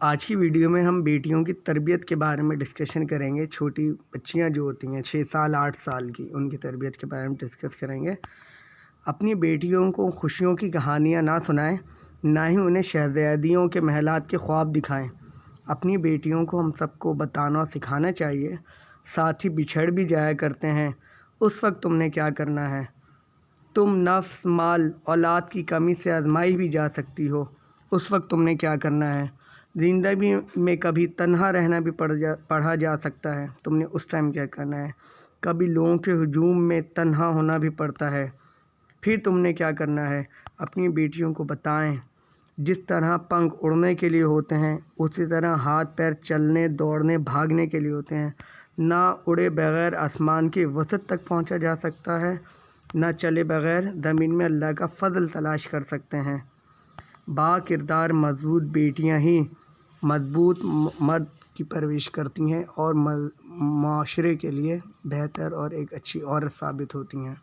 آج کی ویڈیو میں ہم بیٹیوں کی تربیت کے بارے میں ڈسکشن کریں گے۔ چھوٹی بچیاں جو ہوتی ہیں 6 سال 8 سال کی، ان کی تربیت کے بارے میں ڈسکس کریں گے۔ اپنی بیٹیوں کو خوشیوں کی کہانیاں نہ سنائیں، نہ ہی انہیں شہزادیوں کے محلات کے خواب دکھائیں۔ اپنی بیٹیوں کو ہم سب کو بتانا اور سکھانا چاہیے۔ ساتھ ہی بچھڑ بھی جایا کرتے ہیں، اس وقت تم نے کیا کرنا ہے۔ تم نفس، مال، اولاد کی کمی سے آزمائی بھی جا سکتی ہو، اس وقت تم نے کیا کرنا ہے۔ زندگی میں کبھی تنہا رہنا بھی پڑھا جا سکتا ہے، تم نے اس ٹائم کیا کرنا ہے۔ کبھی لوگوں کے ہجوم میں تنہا ہونا بھی پڑتا ہے، پھر تم نے کیا کرنا ہے۔ اپنی بیٹیوں کو بتائیں، جس طرح پنکھ اڑنے کے لیے ہوتے ہیں، اسی طرح ہاتھ پیر چلنے، دوڑنے، بھاگنے کے لیے ہوتے ہیں۔ نہ اڑے بغیر آسمان کی وسعت تک پہنچا جا سکتا ہے، نہ چلے بغیر زمین میں اللہ کا فضل تلاش کر سکتے ہیں۔ با کردار مضبوط بیٹیاں ہی مضبوط مرد کی پرورش کرتی ہیں اور معاشرے کے لیے بہتر اور ایک اچھی عورت ثابت ہوتی ہیں۔